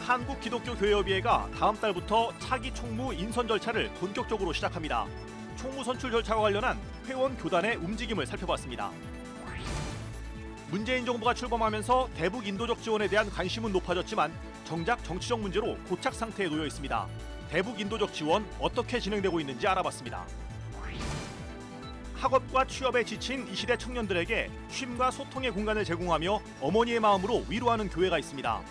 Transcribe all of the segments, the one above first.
한국기독교교회협의회가 다음 달부터 차기 총무 인선 절차를 본격적으로 시작합니다. 총무 선출 절차와 관련한 회원 교단의 움직임을 살펴봤습니다. 문재인 정부가 출범하면서 대북 인도적 지원에 대한 관심은 높아졌지만 정작 정치적 문제로 고착 상태에 놓여 있습니다. 대북 인도적 지원 어떻게 진행되고 있는지 알아봤습니다. 학업과 취업에 지친 이 시대 청년들에게 쉼과 소통의 공간을 제공하며 어머니의 마음으로 위로하는 교회가 있습니다.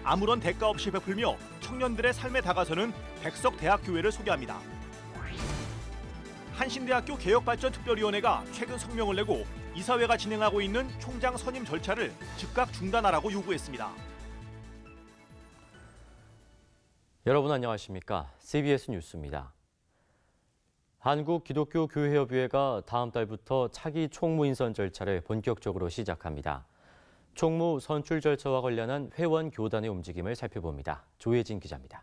아무런 대가 없이 베풀며 청년들의 삶에 다가서는 백석대학교회를 소개합니다. 한신대학교 개혁발전특별위원회가 최근 성명을 내고 이사회가 진행하고 있는 총장 선임 절차를 즉각 중단하라고 요구했습니다. 여러분 안녕하십니까? CBS 뉴스입니다. 한국기독교교회협의회가 다음 달부터 차기 총무 인선 절차를 본격적으로 시작합니다. 총무 선출 절차와 관련한 회원 교단의 움직임을 살펴봅니다. 조혜진 기자입니다.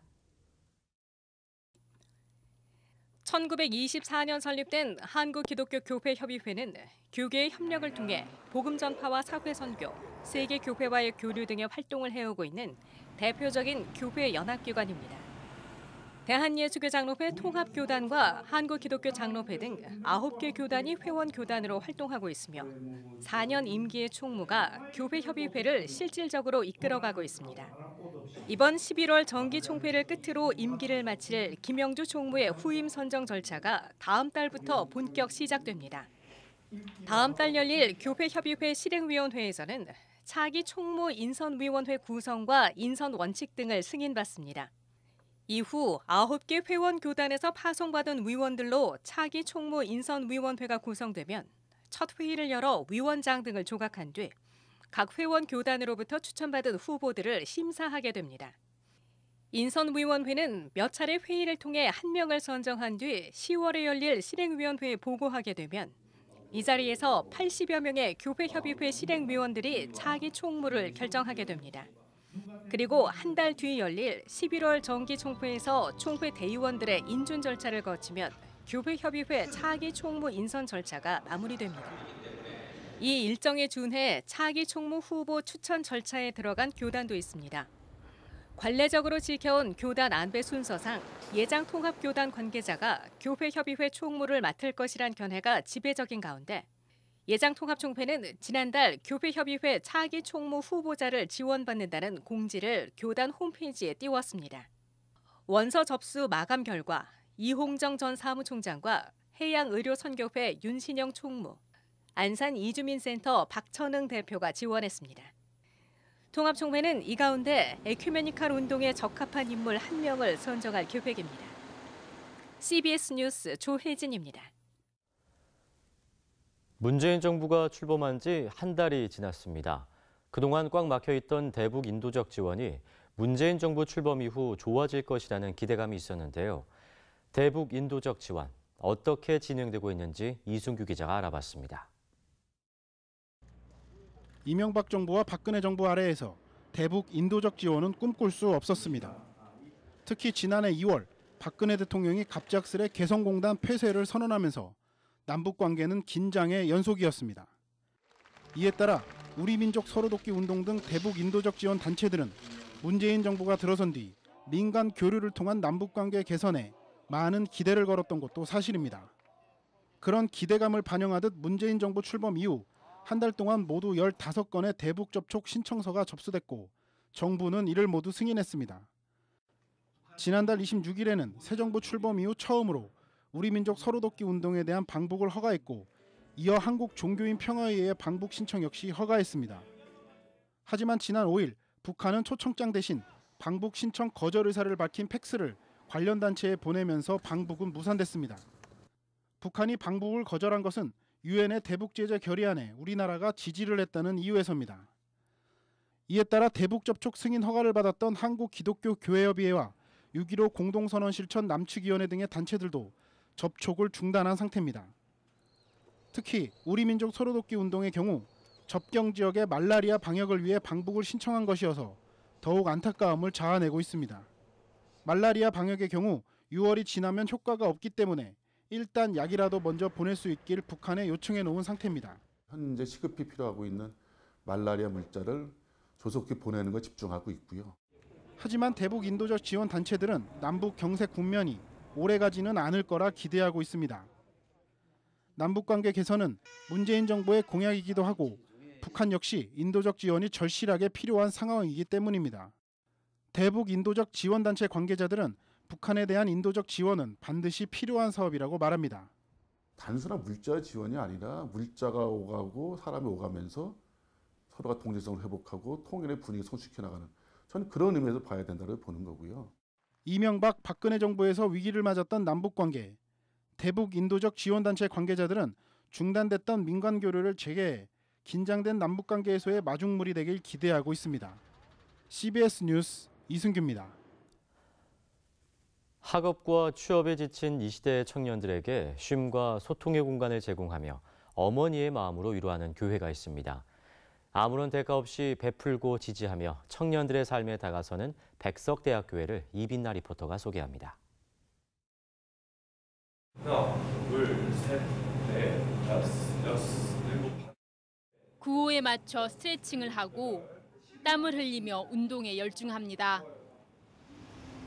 1924년 설립된 한국기독교교회협의회는 교계의 협력을 통해 복음 전파와 사회 선교, 세계 교회와의 교류 등의 활동을 해오고 있는 대표적인 교회 연합기관입니다. 대한예수교장로회 통합교단과 한국기독교장로회 등 9개 교단이 회원교단으로 활동하고 있으며 4년 임기의 총무가 교회협의회를 실질적으로 이끌어가고 있습니다. 이번 11월 정기총회를 끝으로 임기를 마칠 김영주 총무의 후임 선정 절차가 다음 달부터 본격 시작됩니다. 다음 달 열릴 교회협의회 실행위원회에서는 차기 총무 인선위원회 구성과 인선 원칙 등을 승인받습니다. 이후 9개 회원 교단에서 파송받은 위원들로 차기 총무 인선위원회가 구성되면 첫 회의를 열어 위원장 등을 조각한 뒤 각 회원 교단으로부터 추천받은 후보들을 심사하게 됩니다. 인선위원회는 몇 차례 회의를 통해 한 명을 선정한 뒤 10월에 열릴 실행위원회에 보고하게 되면 이 자리에서 80여 명의 교회협의회 실행위원들이 차기 총무를 결정하게 됩니다. 그리고 한 달 뒤 열릴 11월 정기총회에서 총회 대의원들의 인준 절차를 거치면 교회협의회 차기 총무 인선 절차가 마무리됩니다. 이 일정에 준해 차기 총무 후보 추천 절차에 들어간 교단도 있습니다. 관례적으로 지켜온 교단 안배 순서상 예장 통합교단 관계자가 교회협의회 총무를 맡을 것이란 견해가 지배적인 가운데 예장통합총회는 지난달 교회협의회 차기 총무 후보자를 지원받는다는 공지를 교단 홈페이지에 띄웠습니다. 원서 접수 마감 결과 이홍정 전 사무총장과 해양의료선교회 윤신영 총무, 안산 이주민센터 박천응 대표가 지원했습니다. 통합총회는 이 가운데 에큐메니칼 운동에 적합한 인물 1명을 선정할 계획입니다. CBS 뉴스 조혜진입니다. 문재인 정부가 출범한 지 한 달이 지났습니다. 그동안 꽉 막혀있던 대북 인도적 지원이 문재인 정부 출범 이후 좋아질 것이라는 기대감이 있었는데요. 대북 인도적 지원, 어떻게 진행되고 있는지 이순규 기자가 알아봤습니다. 이명박 정부와 박근혜 정부 아래에서 대북 인도적 지원은 꿈꿀 수 없었습니다. 특히 지난해 2월 박근혜 대통령이 갑작스레 개성공단 폐쇄를 선언하면서 남북 관계는 긴장의 연속이었습니다. 이에 따라 우리민족 서로돕기 운동 등 대북 인도적 지원 단체들은 문재인 정부가 들어선 뒤 민간 교류를 통한 남북 관계 개선에 많은 기대를 걸었던 것도 사실입니다. 그런 기대감을 반영하듯 문재인 정부 출범 이후 한 달 동안 모두 15건의 대북 접촉 신청서가 접수됐고 정부는 이를 모두 승인했습니다. 지난달 26일에는 새 정부 출범 이후 처음으로 우리민족 서로돕기 운동에 대한 방북을 허가했고 이어 한국종교인평화회의 방북 신청 역시 허가했습니다. 하지만 지난 5일 북한은 초청장 대신 방북 신청 거절 의사를 밝힌 팩스를 관련 단체에 보내면서 방북은 무산됐습니다. 북한이 방북을 거절한 것은 유엔의 대북제재 결의안에 우리나라가 지지를 했다는 이유에서입니다. 이에 따라 대북 접촉 승인 허가를 받았던 한국기독교교회협의회와 6.15 공동선언 실천 남측위원회 등의 단체들도 접촉을 중단한 상태입니다. 특히 우리민족 서로돕기 운동의 경우 접경 지역의 말라리아 방역을 위해 방북을 신청한 것이어서 더욱 안타까움을 자아내고 있습니다. 말라리아 방역의 경우 6월이 지나면 효과가 없기 때문에 일단 약이라도 먼저 보낼 수 있길 북한에 요청해 놓은 상태입니다. 현재 시급히 필요하고 있는 말라리아 물자를 조속히 보내는 것 집중하고 있고요. 하지만 대북 인도적 지원 단체들은 남북 경색 국면이 오래가지는 않을 거라 기대하고 있습니다. 남북 관계 개선은 문재인 정부의 공약이기도 하고 북한 역시 인도적 지원이 절실하게 필요한 상황이기 때문입니다. 대북 인도적 지원 단체 관계자들은 북한에 대한 인도적 지원은 반드시 필요한 사업이라고 말합니다. 단순한 물자 지원이 아니라 물자가 오가고 사람이 오가면서 서로가 동질성을 회복하고 통일의 분위기를 성숙해 나가는, 저는 그런 의미에서 봐야 된다고 보는 거고요. 이명박 박근혜 정부에서 위기를 맞았던 남북관계. 대북 인도적 지원단체 관계자들은 중단됐던 민간 교류를 재개해 긴장된 남북관계 해소의 마중물이 되길 기대하고 있습니다. CBS 뉴스 이승규입니다. 학업과 취업에 지친 이 시대의 청년들에게 쉼과 소통의 공간을 제공하며 어머니의 마음으로 위로하는 교회가 있습니다. 아무런 대가 없이 베풀고 지지하며 청년들의 삶에 다가서는 백석대학교회를 이빈나 리포터가 소개합니다. 하나, 둘, 셋, 넷, 다섯, 여섯, 일곱. 구호에 맞춰 스트레칭을 하고 땀을 흘리며 운동에 열중합니다.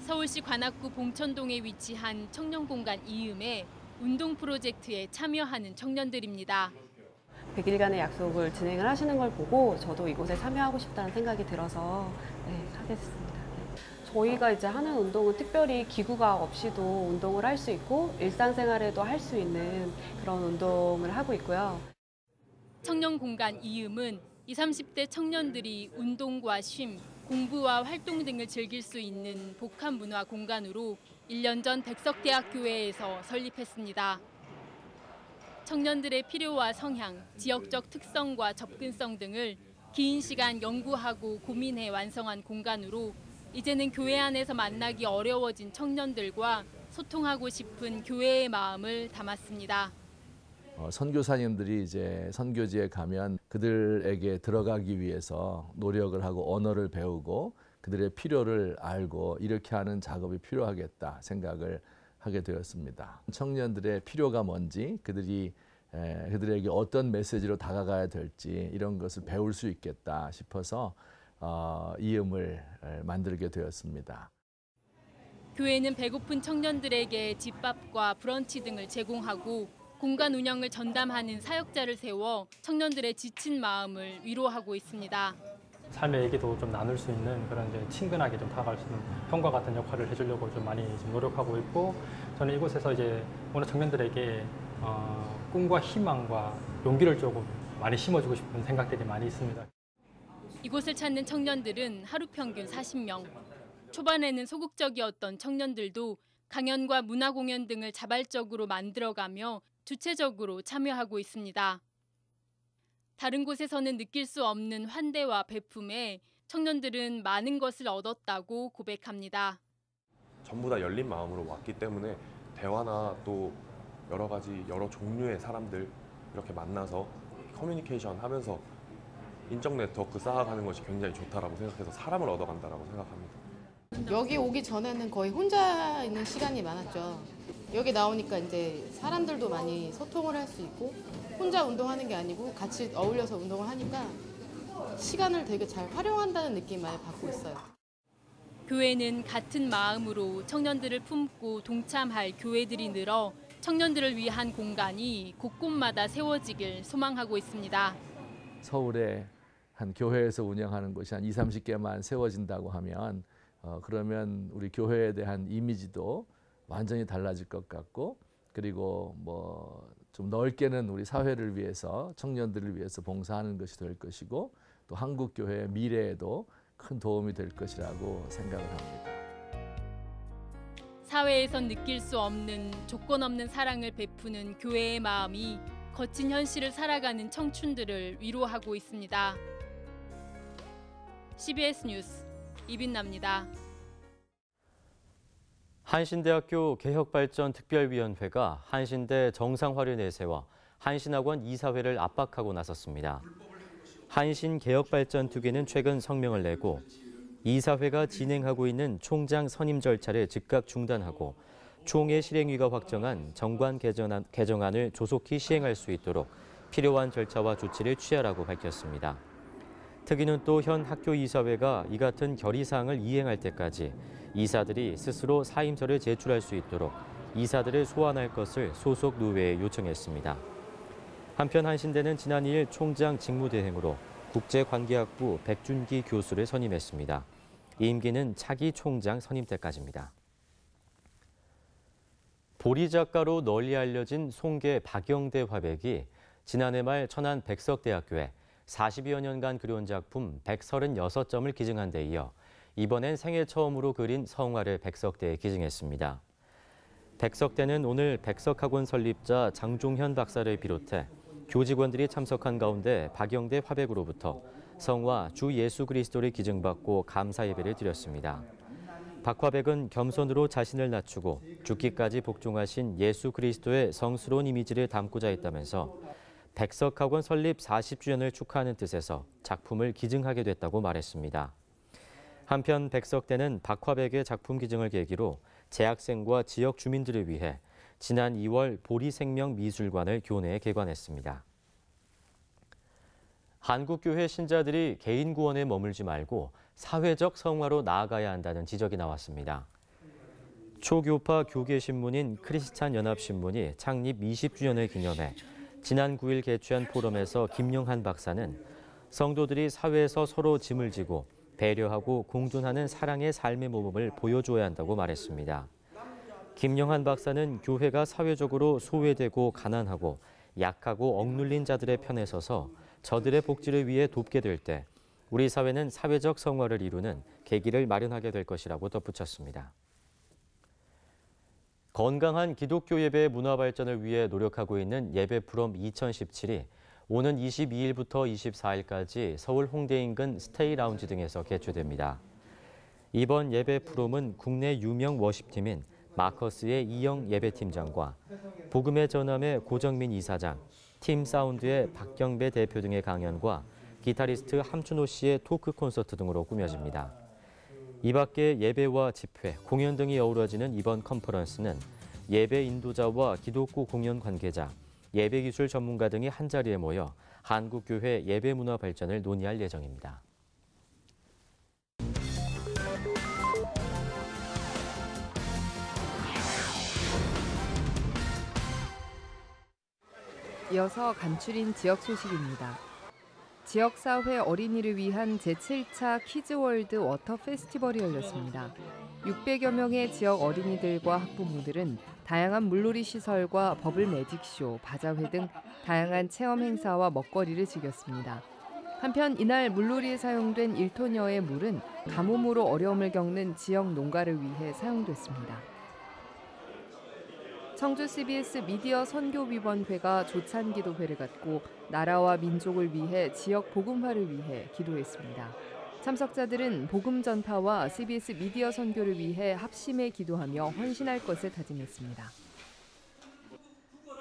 서울시 관악구 봉천동에 위치한 청년공간 이음에 운동 프로젝트에 참여하는 청년들입니다. 100일간의 약속을 진행을 하시는 걸 보고 저도 이곳에 참여하고 싶다는 생각이 들어서 하게 됐습니다. 저희가 이제 하는 운동은 특별히 기구가 없이도 운동을 할 수 있고 일상생활에도 할 수 있는 그런 운동을 하고 있고요. 청년공간 이음은 20, 30대 청년들이 운동과 쉼, 공부와 활동 등을 즐길 수 있는 복합문화 공간으로 1년 전 백석대학교회에서 설립했습니다. 청년들의 필요와 성향, 지역적 특성과 접근성 등을 긴 시간 연구하고 고민해 완성한 공간으로 이제는 교회 안에서 만나기 어려워진 청년들과 소통하고 싶은 교회의 마음을 담았습니다. 선교사님들이 이제 선교지에 가면 그들에게 들어가기 위해서 노력을 하고 언어를 배우고 그들의 필요를 알고 이렇게 하는 작업이 필요하겠다 생각을 하게 되었습니다. 청년들의 필요가 뭔지, 그들에게 어떤 메시지로 다가가야 될지 이런 것을 배울 수 있겠다 싶어서 이음을 만들게 되었습니다. 교회는 배고픈 청년들에게 집밥과 브런치 등을 제공하고 공간 운영을 전담하는 사역자를 세워 청년들의 지친 마음을 위로하고 있습니다. 삶의 얘기도 좀 나눌 수 있는 그런 이제 친근하게 좀 다가갈 수 있는 형과 같은 역할을 해주려고 좀 많이 지금 노력하고 있고, 저는 이곳에서 이제 오늘 청년들에게 꿈과 희망과 용기를 조금 많이 심어주고 싶은 생각들이 많이 있습니다. 이곳을 찾는 청년들은 하루 평균 40명. 초반에는 소극적이었던 청년들도 강연과 문화 공연 등을 자발적으로 만들어가며 주체적으로 참여하고 있습니다. 다른 곳에서는 느낄 수 없는 환대와 베품에 청년들은 많은 것을 얻었다고 고백합니다. 전부 다 열린 마음으로 왔기 때문에 대화나 또 여러 종류의 사람들 이렇게 만나서 커뮤니케이션 하면서 인적 네트워크 쌓아가는 것이 굉장히 좋다라고 생각해서 사람을 얻어간다라고 생각합니다. 여기 오기 전에는 거의 혼자 있는 시간이 많았죠. 여기 나오니까 이제 사람들도 많이 소통을 할 수 있고 혼자 운동하는 게 아니고 같이 어울려서 운동을 하니까 시간을 되게 잘 활용한다는 느낌 많이 받고 있어요. 교회는 같은 마음으로 청년들을 품고 동참할 교회들이 늘어 청년들을 위한 공간이 곳곳마다 세워지길 소망하고 있습니다. 서울에 한 교회에서 운영하는 곳이 한 20, 30개만 세워진다고 하면 그러면 우리 교회에 대한 이미지도 완전히 달라질 것 같고, 그리고 뭐 좀 넓게는 우리 사회를 위해서 청년들을 위해서 봉사하는 것이 될 것이고 또 한국 교회의 미래에도 큰 도움이 될 것이라고 생각을 합니다. 사회에선 느낄 수 없는 조건 없는 사랑을 베푸는 교회의 마음이 거친 현실을 살아가는 청춘들을 위로하고 있습니다. CBS 뉴스 이빈나입니다. 한신대학교 개혁발전특별위원회가 한신대 정상화를 내세워 한신학원 이사회를 압박하고 나섰습니다. 한신개혁발전특위는 최근 성명을 내고 이사회가 진행하고 있는 총장 선임 절차를 즉각 중단하고 총회 실행위가 확정한 정관 개정안을 조속히 시행할 수 있도록 필요한 절차와 조치를 취하라고 밝혔습니다. 특위는 또 현 학교 이사회가 이 같은 결의사항을 이행할 때까지 이사들이 스스로 사임서를 제출할 수 있도록 이사들을 소환할 것을 소속 노회에 요청했습니다. 한편 한신대는 지난 2일 총장 직무대행으로 국제관계학부 백준기 교수를 선임했습니다. 이 임기는 차기 총장 선임 때까지입니다. 보리 작가로 널리 알려진 송계 박영대 화백이 지난해 말 천안 백석대학교에 40여 년간 그려온 작품 136점을 기증한 데 이어 이번엔 생애 처음으로 그린 성화를 백석대에 기증했습니다. 백석대는 오늘 백석학원 설립자 장종현 박사를 비롯해 교직원들이 참석한 가운데 박영대 화백으로부터 성화 주 예수 그리스도를 기증받고 감사 예배를 드렸습니다. 박 화백은 겸손으로 자신을 낮추고 죽기까지 복종하신 예수 그리스도의 성스러운 이미지를 담고자 했다면서 백석학원 설립 40주년을 축하하는 뜻에서 작품을 기증하게 됐다고 말했습니다. 한편 백석대는 박 화백의 작품 기증을 계기로 재학생과 지역 주민들을 위해 지난 2월 보리생명미술관을 교내에 개관했습니다. 한국교회 신자들이 개인 구원에 머물지 말고 사회적 성화로 나아가야 한다는 지적이 나왔습니다. 초교파 교계신문인 크리스찬 연합신문이 창립 20주년을 기념해 지난 9일 개최한 포럼에서 김영한 박사는 성도들이 사회에서 서로 짐을 지고 배려하고 공존하는 사랑의 삶의 모범을 보여줘야 한다고 말했습니다. 김영한 박사는 교회가 사회적으로 소외되고 가난하고 약하고 억눌린 자들의 편에 서서 저들의 복지를 위해 돕게 될 때 우리 사회는 사회적 성화를 이루는 계기를 마련하게 될 것이라고 덧붙였습니다. 건강한 기독교 예배의 문화 발전을 위해 노력하고 있는 예배 프롬 2017이 오는 22일부터 24일까지 서울 홍대 인근 스테이 라운지 등에서 개최됩니다. 이번 예배 프롬은 국내 유명 워십팀인 마커스의 이영 예배팀장과 복음의 전함의 고정민 이사장, 팀 사운드의 박경배 대표 등의 강연과 기타리스트 함춘호 씨의 토크 콘서트 등으로 꾸며집니다. 이 밖에 예배와 집회, 공연 등이 어우러지는 이번 컨퍼런스는 예배 인도자와 기독교 공연 관계자, 예배기술 전문가 등이 한자리에 모여 한국교회 예배 문화 발전을 논의할 예정입니다. 이어서 간추린 지역 소식입니다. 지역사회 어린이를 위한 제7차 키즈월드 워터 페스티벌이 열렸습니다. 600여 명의 지역 어린이들과 학부모들은 다양한 물놀이 시설과 버블 매직쇼, 바자회 등 다양한 체험 행사와 먹거리를 즐겼습니다. 한편 이날 물놀이에 사용된 1톤여의 물은 가뭄으로 어려움을 겪는 지역 농가를 위해 사용됐습니다. 청주 CBS 미디어 선교위원회가 조찬 기도회를 갖고 나라와 민족을 위해 지역 복음화를 위해 기도했습니다. 참석자들은 복음 전파와 CBS 미디어 선교를 위해 합심해 기도하며 헌신할 것을 다짐했습니다.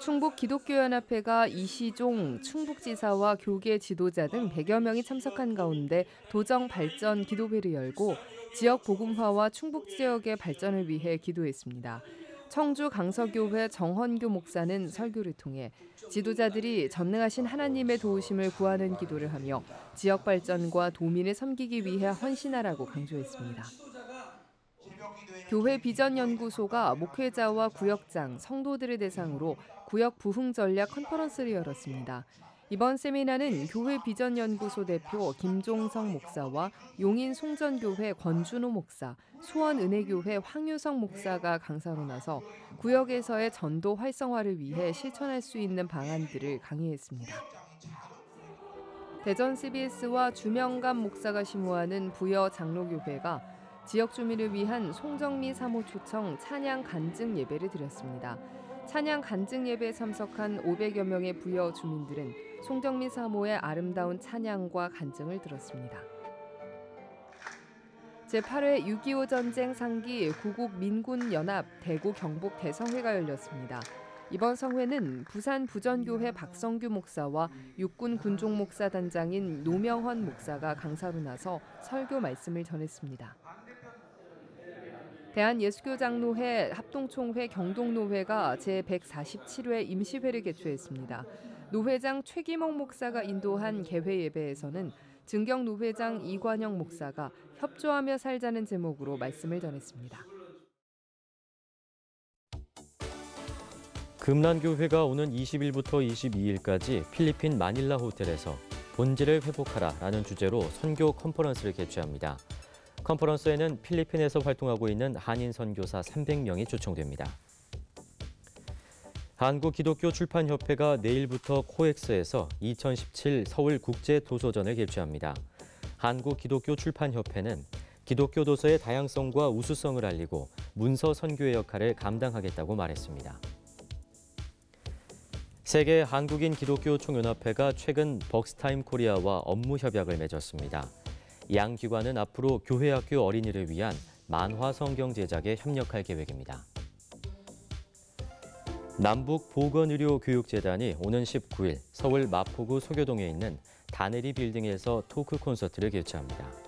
충북 기독교연합회가 이시종 충북지사와 교계 지도자 등 100여 명이 참석한 가운데 도정 발전 기도회를 열고 지역 복음화와 충북 지역의 발전을 위해 기도했습니다. 청주 강서교회 정헌교 목사는 설교를 통해 지도자들이 전능하신 하나님의 도우심을 구하는 기도를 하며 지역 발전과 도민을 섬기기 위해 헌신하라고 강조했습니다. 교회 비전연구소가 목회자와 구역장, 성도들을 대상으로 구역 부흥 전략 컨퍼런스를 열었습니다. 이번 세미나는 교회 비전연구소 대표 김종성 목사와 용인 송전교회 권준호 목사, 수원은혜교회 황유성 목사가 강사로 나서 구역에서의 전도 활성화를 위해 실천할 수 있는 방안들을 강의했습니다. 대전 CBS와 주명감 목사가 심호하는 부여 장로교회가 지역 주민을 위한 송정리 사모 초청 찬양 간증 예배를 드렸습니다. 찬양 간증 예배에 참석한 500여 명의 부여 주민들은 송정리 사모의 아름다운 찬양과 간증을 들었습니다. 제8회 6.25 전쟁 상기 구국민군연합 대구 경북 대성회가 열렸습니다. 이번 성회는 부산 부전교회 박성규 목사와 육군 군종 목사 단장인 노명헌 목사가 강사로 나서 설교 말씀을 전했습니다. 대한예수교장로회 합동총회 경동노회가 제147회 임시회를 개최했습니다. 노회장 최기목 목사가 인도한 개회 예배에서는 증경노 회장 이관영 목사가 협조하며 살자는 제목으로 말씀을 전했습니다. 금란교회가 오는 20일부터 22일까지 필리핀 마닐라 호텔에서 본질을 회복하라라는 주제로 선교 컨퍼런스를 개최합니다. 컨퍼런스에는 필리핀에서 활동하고 있는 한인 선교사 300명이 초청됩니다. 한국기독교출판협회가 내일부터 코엑스에서 2017 서울국제도서전을 개최합니다. 한국기독교출판협회는 기독교 도서의 다양성과 우수성을 알리고 문서 선교의 역할을 감당하겠다고 말했습니다. 세계 한국인 기독교 총연합회가 최근 벅스타임 코리아와 업무 협약을 맺었습니다. 양 기관은 앞으로 교회 학교 어린이를 위한 만화 성경 제작에 협력할 계획입니다. 남북보건의료교육재단이 오는 19일 서울 마포구 소교동에 있는 다네리 빌딩에서 토크 콘서트를 개최합니다.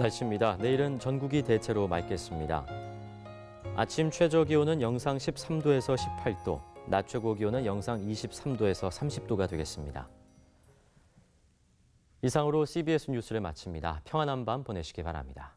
날씨입니다. 내일은 전국이 대체로 맑겠습니다. 아침 최저 기온은 영상 13도에서 18도, 낮 최고 기온은 영상 23도에서 30도가 되겠습니다. 이상으로 CBS 뉴스를 마칩니다. 평안한 밤 보내시기 바랍니다.